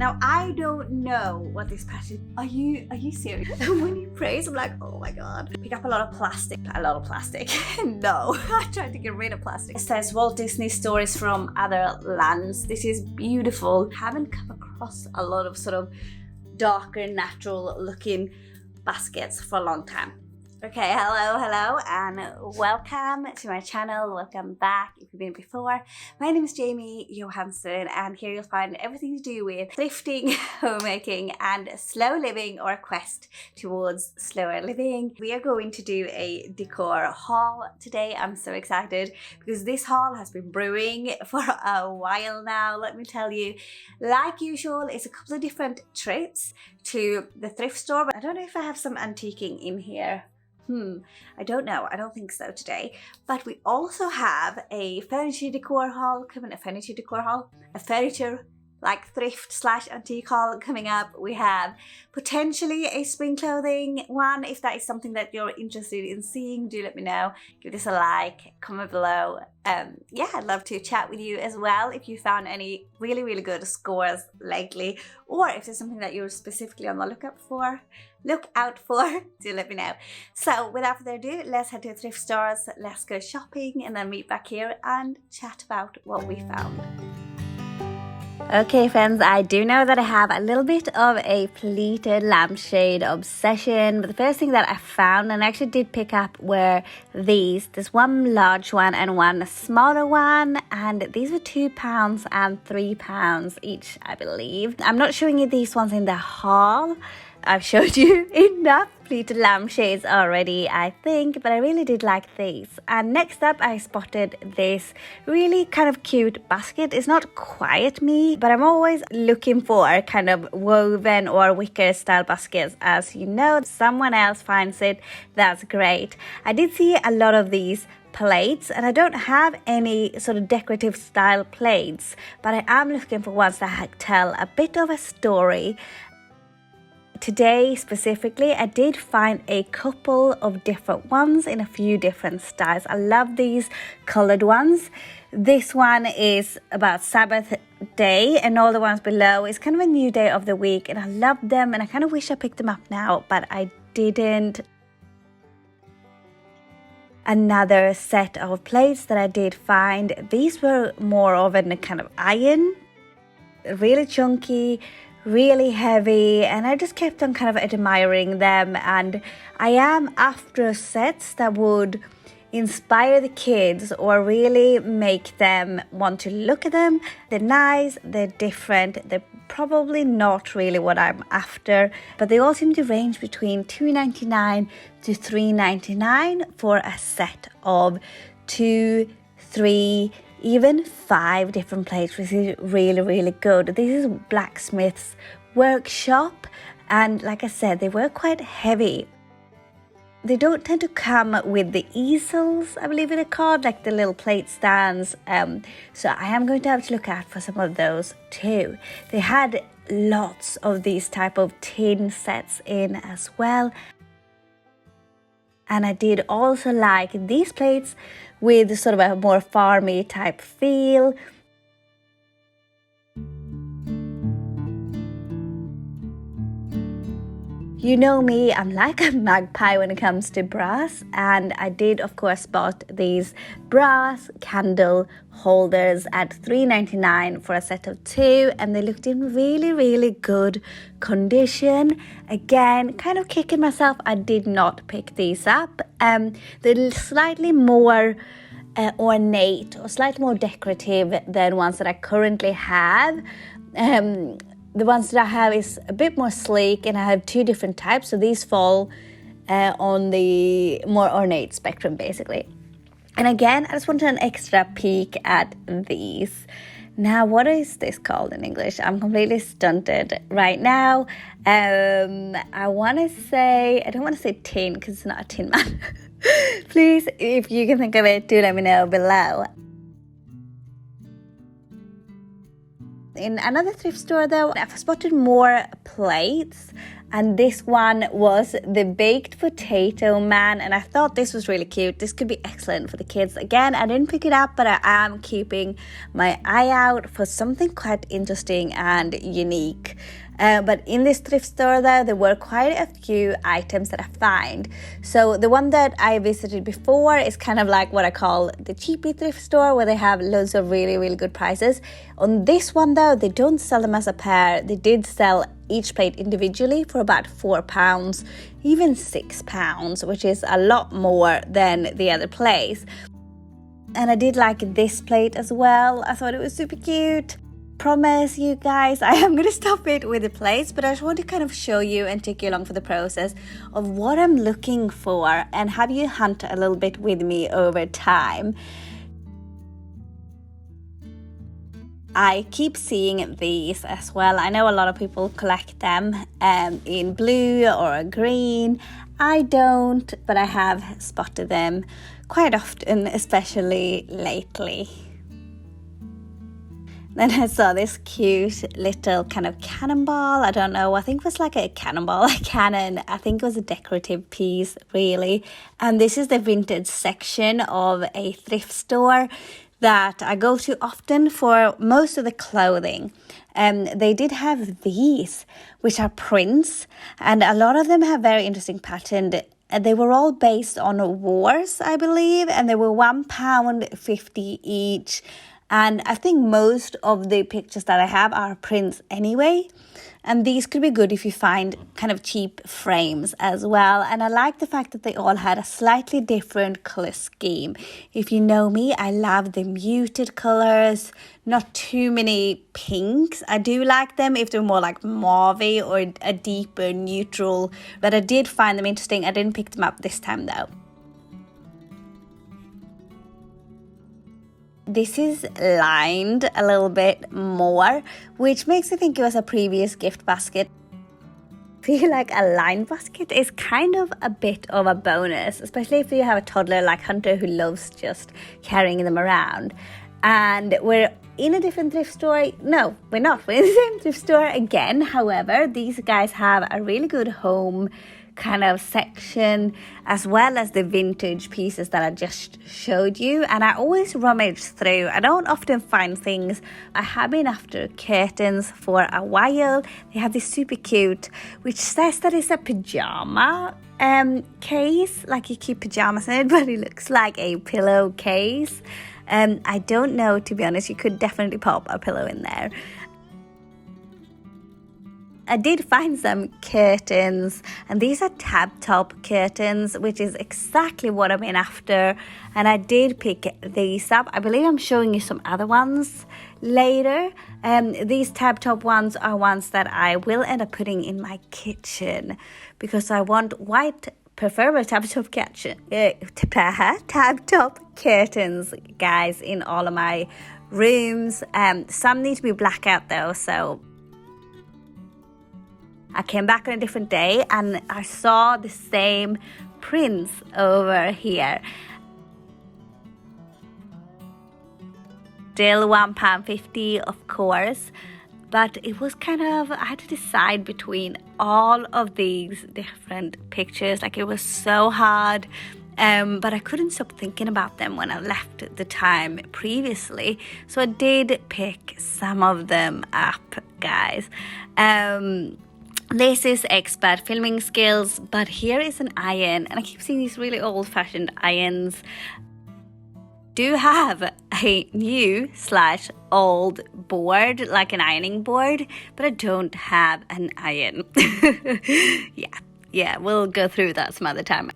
Now, I don't know what this pattern. Are you serious? When you praise, I'm like, oh my god. Pick up a lot of plastic. No, I tried to get rid of plastic. It says Walt Disney Stories from Other Lands. This is beautiful. Haven't come across a lot of sort of darker, natural looking baskets for a long time. Okay, hello, and welcome to my channel. Welcome back if you've been before. My name is Jamie Johansson, and here you'll find everything to do with thrifting, homemaking, and slow living, or a quest towards slower living. We are going to do a decor haul today. I'm so excited because this haul has been brewing for a while now, let me tell you. Like usual, it's a couple of different trips to the thrift store, but I don't know if I have some antiquing in here. I don't know. I don't think so today. But we also have a furniture decor haul coming, a furniture like thrift / antique haul coming up. We have potentially a spring clothing one. If that is something that you're interested in seeing, do let me know. Give this a like, comment below. Yeah, I'd love to chat with you as well if you found any really good scores lately, or if there's something that you're specifically on the lookout for, do let me know. So without further ado, let's head to thrift stores, let's go shopping, and then meet back here and chat about what we found. Okay friends, I do know that I have a little bit of a pleated lampshade obsession, but the first thing that I found, and I actually did pick up, were these. There's one large one and one smaller one, and these were £2 and £3 each, I believe. I'm not showing you these ones in the haul. I've showed you enough pleated lampshades already, I think, but I really did like these. And next up, I spotted this really kind of cute basket. It's not quite me, but I'm always looking for kind of woven or wicker style baskets. As you know, someone else finds it, that's great. I did see a lot of these plates, and I don't have any sort of decorative style plates, but I am looking for ones that tell a bit of a story. Today specifically, I did find a couple of different ones in a few different styles. I love these colored ones. This one is about Sabbath day, and all the ones below is kind of a new day of the week, and I love them, and I kind of wish I picked them up now, but I didn't. Another set of plates that I did find, these were more of a kind of iron, really chunky, really heavy, and I just kept on kind of admiring them. And I am after sets that would inspire the kids or really make them want to look at them. They're nice, they're different, they're probably not really what I'm after, but they all seem to range between $2.99 to $3.99 for a set of 2, 3, even 5 different plates, which is really good. This is Blacksmith's Workshop, and like I said, they were quite heavy. They don't tend to come with the easels, I believe they're called, like the little plate stands, so I am going to have to look out for some of those too. They had lots of these type of tin sets in as well. And I did also like these plates with sort of a more farmy type feel. You know me, I'm like a magpie when it comes to brass, and I did of course spot these brass candle holders at $3.99 for a set of 2, and they looked in really good condition. Again, kind of kicking myself, I did not pick these up. They're slightly more ornate or slightly more decorative than ones that I currently have. The ones that I have is a bit more sleek, and I have 2 different types, so these fall on the more ornate spectrum basically. And again, I just wanted an extra peek at these. Now, what is this called in English? I'm completely stunted right now. I want to say, I don't want to say tin because it's not a tin man. Please, if you can think of it, do let me know below. In another thrift store though, I've spotted more plates. and this one was the baked potato man, and I thought this was really cute. This could be excellent for the kids. Again, I didn't pick it up, but I am keeping my eye out for something quite interesting and unique. But in this thrift store though, there were quite a few items that I find. So the one that I visited before is kind of like what I call the cheapy thrift store, where they have loads of really good prices. On this one though, they don't sell them as a pair. They did sell each plate individually for about £4, even £6, which is a lot more than the other place. And I did like this plate as well. I thought it was super cute. Promise you guys, I am going to stop it with the plates, but I just want to kind of show you and take you along for the process of what I'm looking for and have you hunt a little bit with me over time. I keep seeing these as well. I know a lot of people collect them in blue or green. I don't, but I have spotted them quite often, especially lately. Then I saw this cute little kind of cannonball. I don't know, I think it was like a cannonball, a cannon. I think it was a decorative piece, really. And this is the vintage section of a thrift store that I go to often for most of the clothing. They did have these, which are prints, and a lot of them have very interesting pattern. They were all based on wars, I believe, and they were £1.50 each. And I think most of the pictures that I have are prints anyway. And these could be good if you find kind of cheap frames as well. And I like the fact that they all had a slightly different color scheme. If you know me, I love the muted colors, not too many pinks. I do like them if they're more like mauve or a deeper neutral. But I did find them interesting. I didn't pick them up this time though. This is lined a little bit more, which makes me think it was a previous gift basket. I feel like a lined basket is kind of a bit of a bonus, especially if you have a toddler like Hunter who loves just carrying them around. And we're in a different thrift store. No, we're not. We're in the same thrift store again. However, these guys have a really good home kind of section, as well as the vintage pieces that I just showed you. And I always rummage through. I don't often find things. I have been after curtains for a while. They have this super cute, which says that it's a pajama case, like you keep pajamas in it, but it looks like a pillow case. I don't know, to be honest. You could definitely pop a pillow in there. I did find some curtains, and these are tab top curtains, which is exactly what I've been after. And I did pick these up. I believe I'm showing you some other ones later. These tab top ones are ones that I will end up putting in my kitchen because I want white, preferably tab top curtains, guys, in all of my rooms. Some need to be blackout though, so I came back on a different day and I saw the same prints over here. Still £1.50, of course, but it was kind of, I had to decide between all of these different pictures. Like, it was so hard, but I couldn't stop thinking about them when I left the time previously. So I did pick some of them up, guys. This is expert filming skills, but here is an iron, and I keep seeing these really old-fashioned irons. Do have a new / old board, like an ironing board, but I don't have an iron. yeah, we'll go through that some other time.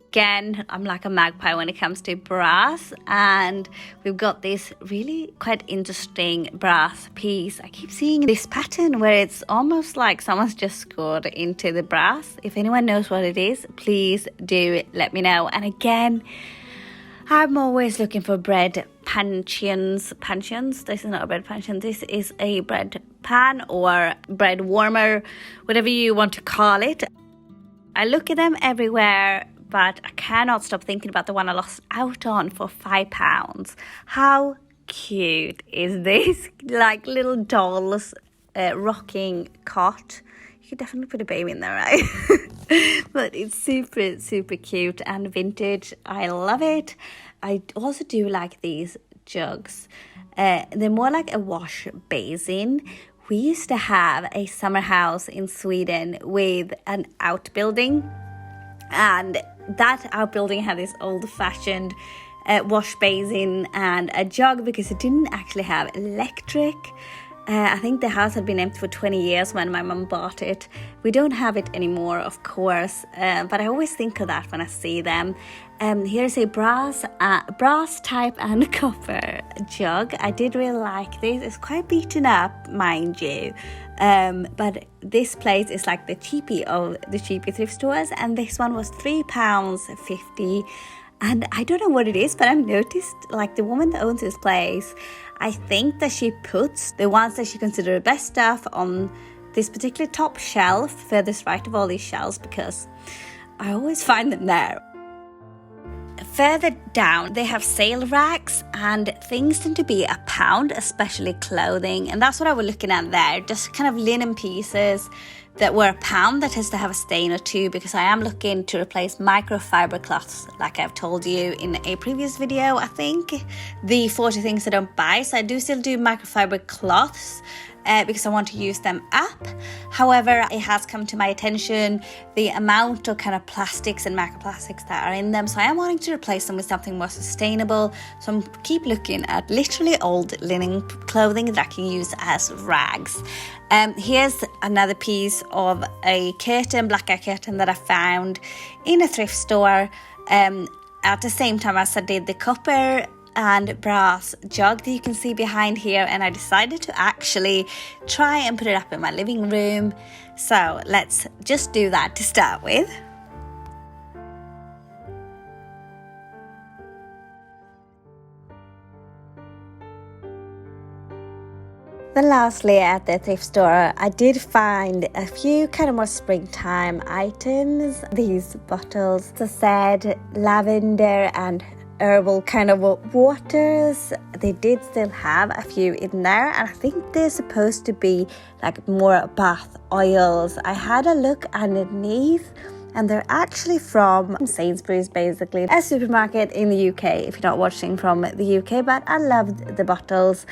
Again, I'm like a magpie when it comes to brass, and we've got this really quite interesting brass piece. I keep seeing this pattern where it's almost like someone's just scored into the brass. If anyone knows what it is, please do let me know. And again, I'm always looking for bread panchions. This is not a bread panchion. This is a bread pan or bread warmer, whatever you want to call it. I look at them everywhere, but I cannot stop thinking about the one I lost out on for £5. How cute is this? Like little dolls rocking cot. You could definitely put a baby in there, right? But it's super, super cute and vintage. I love it. I also do like these jugs. They're more like a wash basin. We used to have a summer house in Sweden with an outbuilding, and that outbuilding had this old-fashioned wash basin and a jug because it didn't actually have electric. I think the house had been empty for 20 years when my mum bought it. We don't have it anymore, of course, but I always think of that when I see them. Here's a brass type and copper jug. I did really like this. It's quite beaten up, mind you. But this place is like the cheapie of the cheapie thrift stores, and this one was £3.50. And I don't know what it is, but I've noticed, like, the woman that owns this place, I think that she puts the ones that she considers the best stuff on this particular top shelf, furthest right of all these shelves, because I always find them there. Further down, they have sale racks, and things tend to be £1, especially clothing. And that's what I was looking at there, just kind of linen pieces that were £1 that has to have a stain or two, because I am looking to replace microfiber cloths, like I've told you in a previous video, I think. The 40 things I don't buy. So I do still do microfiber cloths, because I want to use them up. However, it has come to my attention the amount of kind of plastics and microplastics that are in them. So I am wanting to replace them with something more sustainable. So I'm keep looking at literally old linen clothing that I can use as rags. Here's another piece of a curtain, blackout curtain that I found in a thrift store at the same time as I did the copper and brass jug that you can see behind here, and I decided to actually try and put it up in my living room. So let's just do that to start with. Then lastly, at the thrift store, I did find a few kind of more springtime items. These bottles, as I said, lavender and herbal kind of waters. They did still have a few in there, and I think they're supposed to be like more bath oils. I had a look underneath, and they're actually from Sainsbury's, basically a supermarket in the UK, if you're not watching from the UK. But I loved the bottles.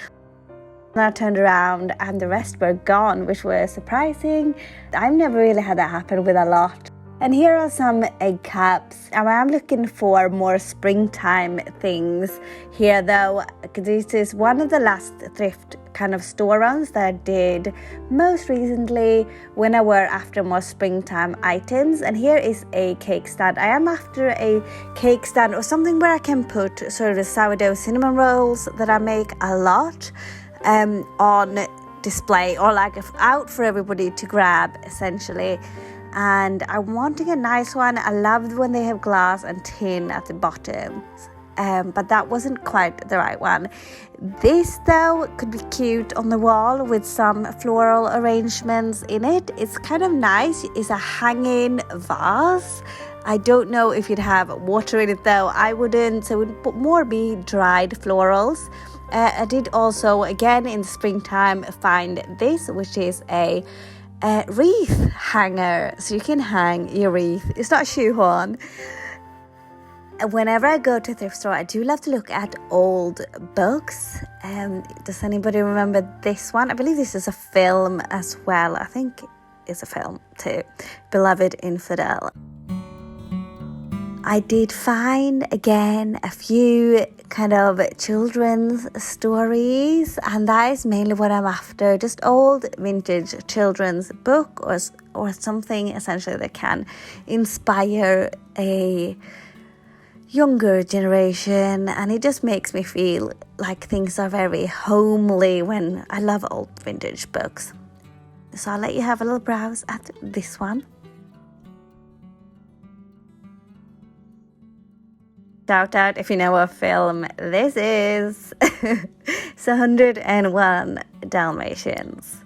And I turned around and the rest were gone, which was surprising. I've never really had that happen with a lot. And here are some egg cups. I'm looking for more springtime things here though. This is one of the last thrift kind of store runs that I did most recently when I were after more springtime items. And here is a cake stand. I am after a cake stand or something where I can put sort of the sourdough cinnamon rolls that I make a lot on display, or like out for everybody to grab essentially. And I'm wanting a nice one. I loved when they have glass and tin at the bottom, but that wasn't quite the right one. This though could be cute on the wall with some floral arrangements in it. It's kind of nice. It's a hanging vase. I don't know if you'd have water in it though. I wouldn't, so it would more be dried florals. I did also, again in the springtime, find this, which is a wreath hanger, so you can hang your wreath. It's not a shoehorn. Whenever I go to a thrift store, I do love to look at old books. Does anybody remember this one? I believe this is a film as well. I think it's a film too. Beloved Infidel. I did find again a few kind of children's stories, and that is mainly what I'm after. Just old vintage children's book or something essentially that can inspire a younger generation, and it just makes me feel like things are very homely when I love old vintage books. So I'll let you have a little browse at this one. Shout out if you know what film this is. It's 101 Dalmatians.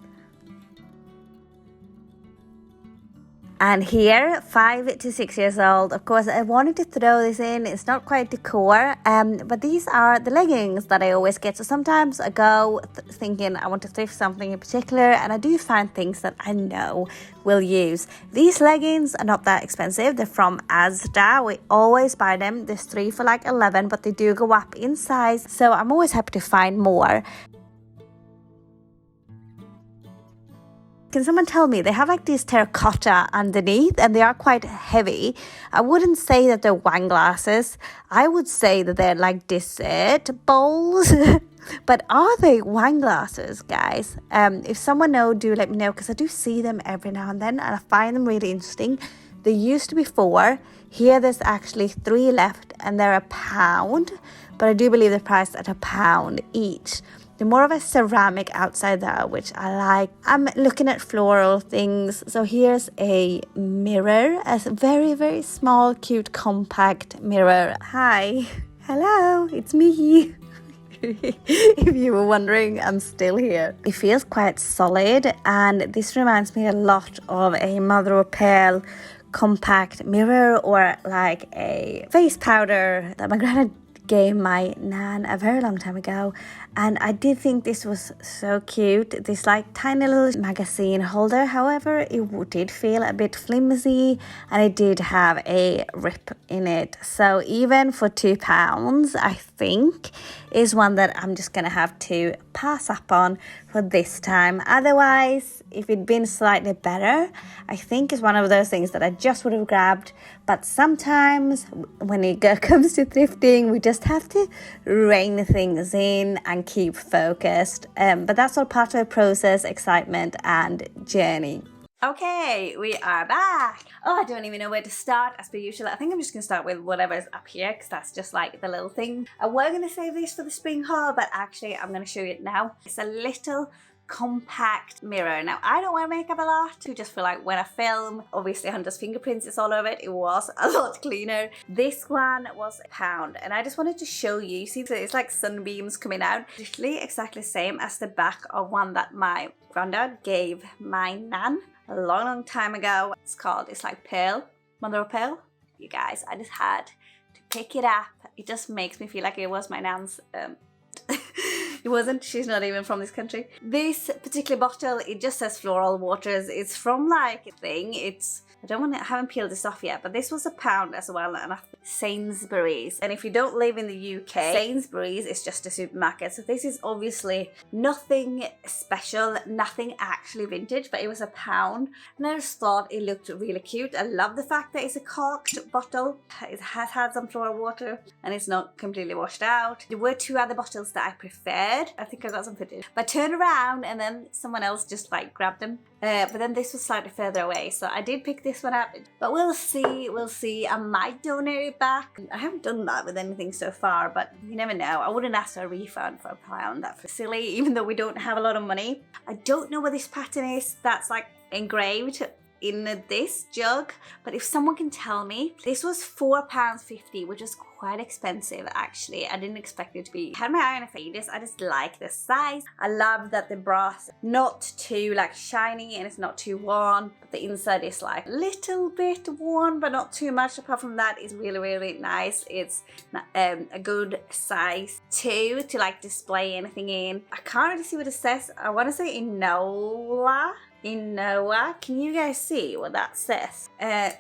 And here, 5 to 6 years old. Of course, I wanted to throw this in. It's not quite decor, but these are the leggings that I always get. So sometimes I go thinking I want to thrift something in particular, and I do find things that I know will use. These leggings are not that expensive. They're from Asda. We always buy them. There's 3 for like 11, but they do go up in size. So I'm always happy to find more. Can someone tell me, they have like these terracotta underneath and they are quite heavy. I wouldn't say that they're wine glasses. I would say that they're like dessert bowls. But are they wine glasses, guys? If someone knows, do let me know, because I do see them every now and then and I find them really interesting. There used to be 4. Here there's actually 3 left and they're £1. But I do believe they're priced at £1 each. They're more of a ceramic outside though, which I like. I'm looking at floral things. So here's a mirror, a very, very small, cute, compact mirror. Hi. Hello, it's me. If you were wondering, I'm still here. It feels quite solid, and this reminds me a lot of a mother of pearl compact mirror, or like a face powder that my granddad gave my nan a very long time ago. And I did think this was so cute, this like tiny little magazine holder. However, it did feel a bit flimsy and it did have a rip in it. So even for £2, I think is one that I'm just gonna have to pass up on for this time. Otherwise, if it'd been slightly better, I think it's one of those things that I just would have grabbed. But sometimes when it comes to thrifting, we just have to rein things in and keep focused. But that's all part of the process, excitement and journey. Okay, we are back. Oh, I don't even know where to start as per usual. I think I'm just going to start with whatever's up here because that's just like the little thing. I was going to save this for the spring haul, but actually I'm going to show you it now. It's a little compact mirror. Now, I don't wear makeup a lot. I just feel like when I film, obviously Hunter's fingerprints is all over it. It was a lot cleaner. This one was £1 and I just wanted to show you. See, it's like sunbeams coming out. Literally exactly the same as the back of one that my granddad gave my nan a long, long time ago. It's like pearl, mother of pearl. You guys, I just had to pick it up. It just makes me feel like it was my nan's. It wasn't. She's not even from this country. This particular bottle, it just says floral waters. It's from like a thing. I haven't peeled this off yet, but this was £1 as well, and Sainsbury's. And if you don't live in the UK, Sainsbury's is just a supermarket. So this is obviously nothing special, nothing actually vintage, but it was £1. And I just thought it looked really cute. I love the fact that it's a corked bottle. It has had some floral water and it's not completely washed out. There were 2 other bottles that I preferred. I think I got some footage. But I turned around and then someone else just like grabbed them. But then this was slightly further away, so I did pick this one up. But we'll see. I might donate it back. I haven't done that with anything so far, but you never know. I wouldn't ask for a refund for £1. That's silly, even though we don't have a lot of money. I don't know what this pattern is that's like engraved in this jug, but if someone can tell me. This was £4.50, which is quite expensive actually. I didn't expect it to be. I had my eye on a faders. I just like the size. I love that the brass not too like shiny and it's not too worn, but the inside is like a little bit worn but not too much. Apart from that, it's really, really nice. It's a good size too to like display anything in. I can't really see what it says. I want to say Inola. Can you guys see what that says?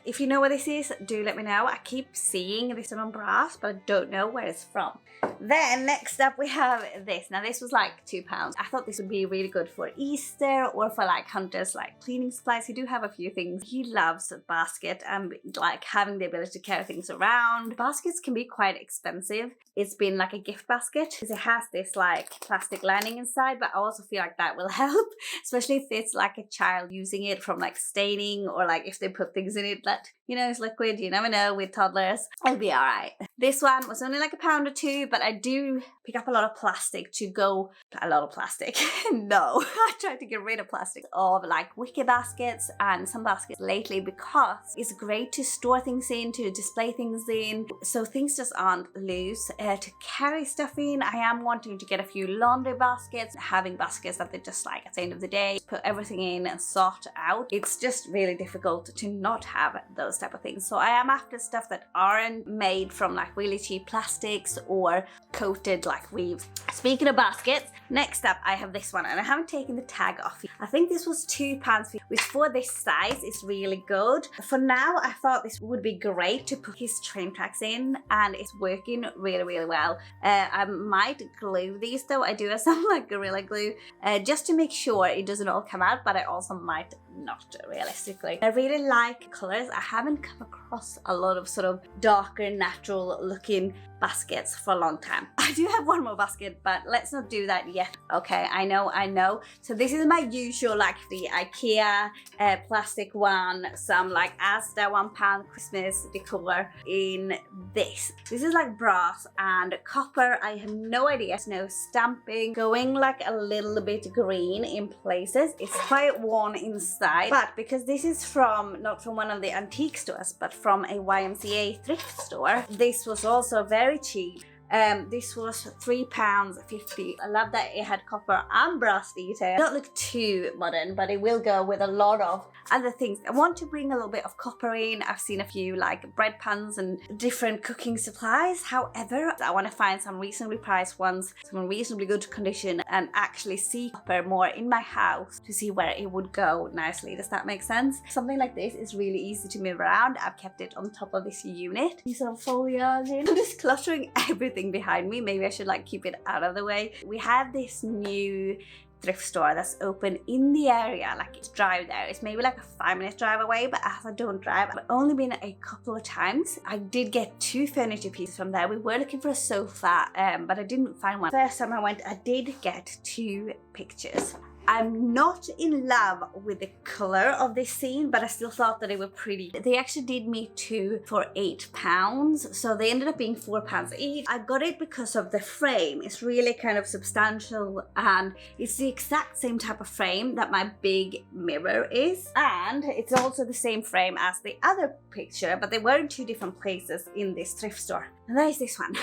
If you know what this is, do let me know. I keep seeing this on brass, but I don't know where it's from. Then next up we have this. Now this was like £2. I thought this would be really good for Easter or for like Hunter's like cleaning supplies. He do have a few things. He loves a basket and like having the ability to carry things around. Baskets can be quite expensive. It's been like a gift basket because it has this like plastic lining inside, but I also feel like that will help, especially if it's like a child using it from like staining, or like if they put things in it that, you know, is liquid. You never know with toddlers. It'll be all right. This one was only like £1 or £2, but I do pick up a lot of plastic to go, a lot of plastic. No, I tried to get rid of plastic of like wicker baskets and some baskets lately because it's great to store things in, to display things in, so things just aren't loose. To carry stuff in, I am wanting to get a few laundry baskets, having baskets that they just like at the end of the day, put everything in and sort out. It's just really difficult to not have those type of things. So I am after stuff that aren't made from like really cheap plastics or coated like weaves. Speaking of baskets, next up I have this one, and I haven't taken the tag off. I think this was £2, which for this size is really good. For now, I thought this would be great to put his train tracks in, and it's working really well. I might glue these though. I do have some like Gorilla Glue just to make sure it doesn't all come out, but I also might not realistically. I really like colors. I haven't come across a lot of sort of darker, natural looking baskets for a long time. I do have one more basket, but let's not do that yet. Okay, I know. So this is my usual, like the IKEA plastic one, some like Asda £1 Christmas decor in this. This is like brass and copper. I have no idea. There's no stamping, going like a little bit green in places. It's quite worn inside, but because this is from, not from one of the antique stores, but from a YMCA thrift store, this was also very cheap. This was £3.50. I love that it had copper and brass detail. It don't look too modern, but it will go with a lot of other things. I want to bring a little bit of copper in. I've seen a few like bread pans and different cooking supplies. However, I want to find some reasonably priced ones, some in reasonably good condition, and actually see copper more in my house to see where it would go nicely. Does that make sense? Something like this is really easy to move around. I've kept it on top of this unit. These are foliage in. I'm just cluttering everything behind me. Maybe I should like keep it out of the way. We have this new thrift store that's open in the area, like it's drive there. It's maybe like a 5-minute drive away, but as I don't drive, I've only been a couple of times. I did get 2 furniture pieces from there. We were looking for a sofa, but I didn't find one. First time I went, I did get 2 pictures. I'm not in love with the color of this scene, but I still thought that they were pretty. They actually did me 2 for £8, so they ended up being £4 each. I got it because of the frame. It's really kind of substantial, and it's the exact same type of frame that my big mirror is. And it's also the same frame as the other picture, but they were in 2 different places in this thrift store. And that is this one.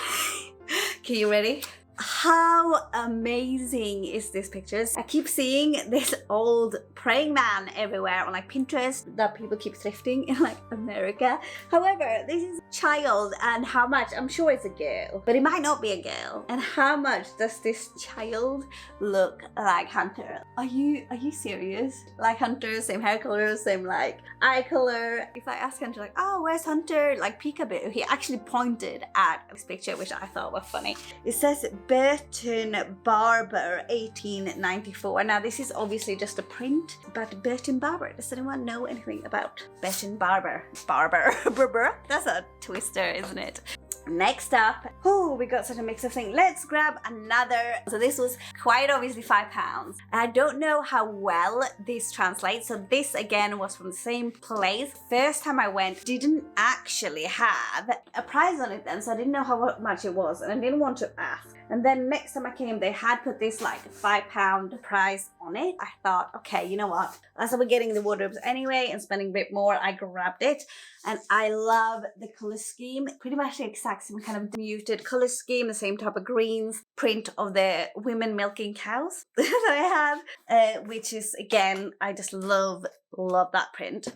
Okay, you ready? How amazing is this picture? I keep seeing this old praying man everywhere on like Pinterest that people keep thrifting in like America. However, this is a child, and how much? I'm sure it's a girl, but it might not be a girl. And how much does this child look like Hunter? Are you serious? Like Hunter, same hair color, same like eye color. If I ask Hunter like, oh, where's Hunter? Like peekaboo. He actually pointed at this picture, which I thought was funny. It says Burton Barber 1894. Now this is obviously just a print, but Burton Barber, does anyone know anything about Burton Barber? Barber? That's a twister, isn't it? Next up, we got such a mix of things. Let's grab another. So this was quite obviously £5. I don't know how well this translates. So this again was from the same place. First time I went, didn't actually have a price on it then, so I didn't know how much it was, and I didn't want to ask. And then next time I came, they had put this like £5 price on it. I thought, okay, you know what? As I was getting the wardrobes anyway and spending a bit more, I grabbed it. And I love the color scheme. Pretty much the exact same kind of muted color scheme, the same type of greens, print of the women milking cows that I have, which is, again, I just love that print.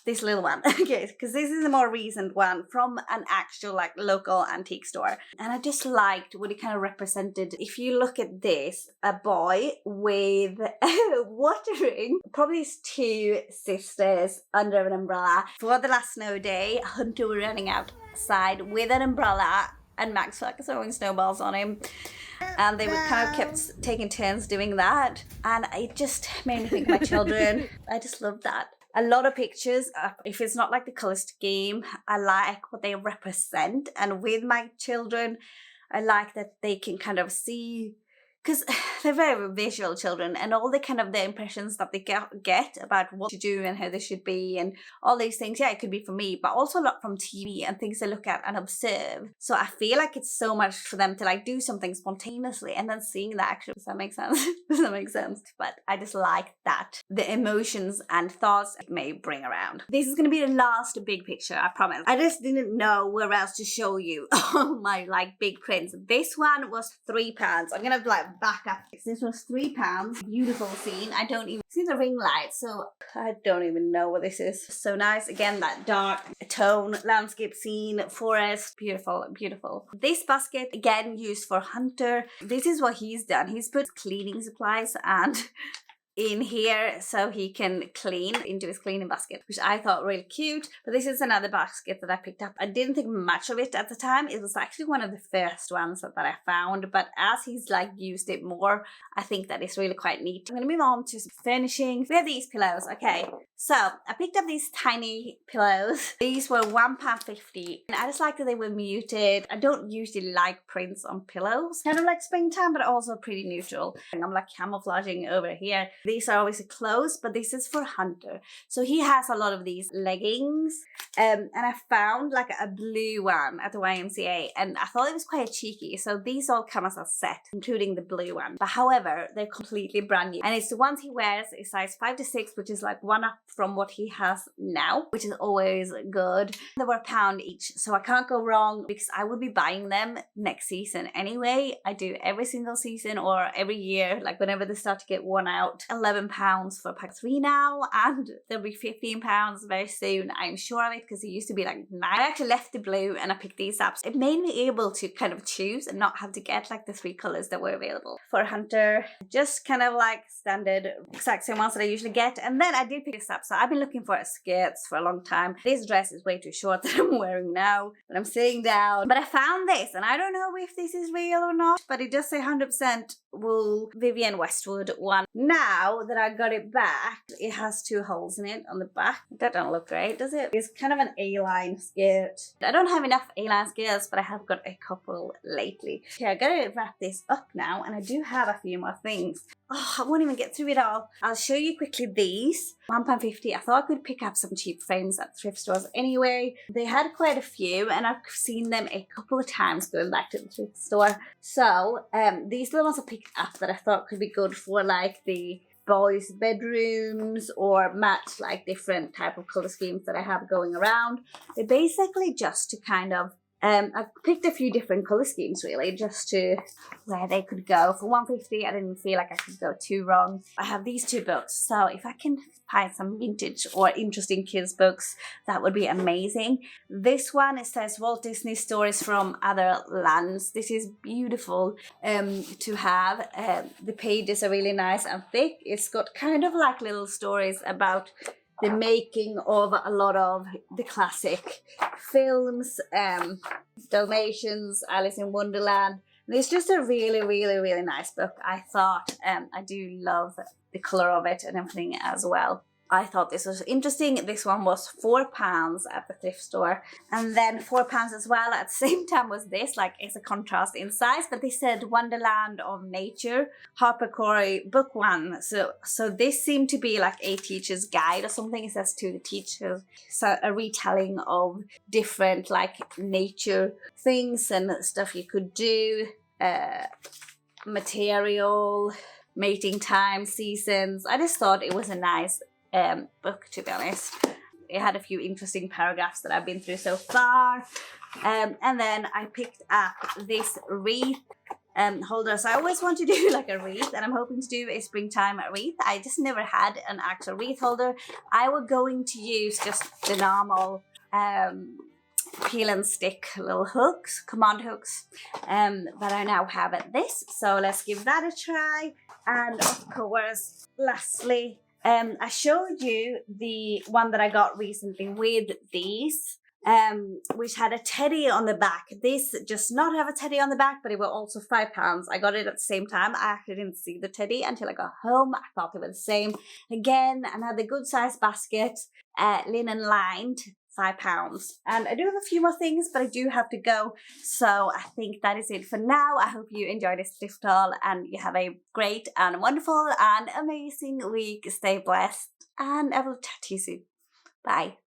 This little one, okay, because this is a more recent one from an actual like local antique store, and I just liked what it kind of represented. If you look at this, a boy with watering probably his 2 sisters under an umbrella. For the last snow day, Hunter was running outside with an umbrella, and Max was like throwing snowballs on him. And they were kind of kept taking turns doing that. And it just made me think of my children. I just love that. A lot of pictures, if it's not like the color scheme, I like what they represent. And with my children, I like that they can kind of see because they're very visual children, and all the kind of the impressions that they get about what to do and how they should be and all these things, yeah, it could be from me, but also a lot from TV and things they look at and observe. So I feel like it's so much for them to like do something spontaneously and then seeing the action. Does that make sense? Does that make sense? But I just like that, the emotions and thoughts it may bring around. This is going to be the last big picture, I promise. I just didn't know where else to show you all my like big prints. This one was £3. I'm gonna like back up. This was £3. Beautiful scene. I don't even see the ring light, so I don't even know what this is. So nice. Again, that dark tone, landscape scene, forest, beautiful, beautiful. This basket again used for Hunter. This is what he's done. He's put cleaning supplies and in here so he can clean into his cleaning basket, which I thought really cute. But this is another basket that I picked up. I didn't think much of it at the time. It was actually one of the first ones that I found, but as he's like used it more, I think that it's really quite neat. I'm gonna move on to some furnishing. We have these pillows. Okay, so I picked up these tiny pillows. These were £1.50, and I just like that they were muted. I don't usually like prints on pillows, kind of like springtime, but also pretty neutral. And I'm like camouflaging over here. These are obviously clothes, but this is for Hunter. So he has a lot of these leggings. And I found like a blue one at the YMCA, and I thought it was quite cheeky. So these all come as a set, including the blue one. But however, they're completely brand new. And it's the ones he wears is size 5 to 6, which is like one up from what he has now, which is always good. They were £1 each, so I can't go wrong because I will be buying them next season anyway. I do every single season or every year, like whenever they start to get worn out. £11 for pack 3 now, and there'll be £15 very soon, I'm sure of it, because it used to be like 9. I actually left the blue and I picked these up. It made me able to kind of choose and not have to get like the 3 colors that were available. For Hunter, just kind of like standard exact same ones that I usually get. And then I did pick this up, so I've been looking for skirts for a long time. This dress is way too short that I'm wearing now, but I'm sitting down. But I found this, and I don't know if this is real or not, but it does say 100% wool Vivienne Westwood one. Now that I got it back, it has 2 holes in it on the back. That don't look great, does it? It's kind of an A-line skirt. I don't have enough A-line skirts, but I have got a couple lately. Okay, I gotta wrap this up now, and I do have a few more things. Oh, I won't even get through it all. I'll show you quickly these. £1.50. I thought I could pick up some cheap frames at thrift stores anyway. They had quite a few, and I've seen them a couple of times going back to the thrift store. So these little ones I picked up that I thought could be good for like the boys' bedrooms or match like different type of color schemes that I have going around. They're basically just to kind of I picked a few different color schemes really, just to where they could go. For £1.50, I didn't feel like I could go too wrong. I have these 2 books, so if I can find some vintage or interesting kids books, that would be amazing. This one, it says Walt Disney Stories from Other Lands. This is beautiful to have. The pages are really nice and thick. It's got kind of like little stories about the making of a lot of the classic films, Dalmatians, Alice in Wonderland. And it's just a really, really, really nice book, I thought. I do love the colour of it and everything as well. I thought this was interesting. This one was £4 at the thrift store, and then £4 as well at the same time was this, like it's a contrast in size, but they said Wonderland of Nature, Harper Corey, book 1. So this seemed to be like a teacher's guide or something. It says to the teachers, so a retelling of different like nature things and stuff you could do, material, mating time, seasons. I just thought it was a nice book, to be honest. It had a few interesting paragraphs that I've been through so far. And then I picked up this wreath holder. So I always want to do like a wreath, and I'm hoping to do a springtime wreath. I just never had an actual wreath holder. I was going to use just the normal peel and stick little hooks, command hooks, but I now have this. So let's give that a try. And of course, lastly, I showed you the one that I got recently with these, which had a teddy on the back. This does not have a teddy on the back, but it was also £5. I got it at the same time. I actually didn't see the teddy until I got home. I thought they were the same. Again, another good size basket, linen lined, £5. And I do have a few more things, but I do have to go. So I think that is it for now. I hope you enjoy this thrift haul and you have a great and wonderful and amazing week. Stay blessed and I will chat to you soon. Bye.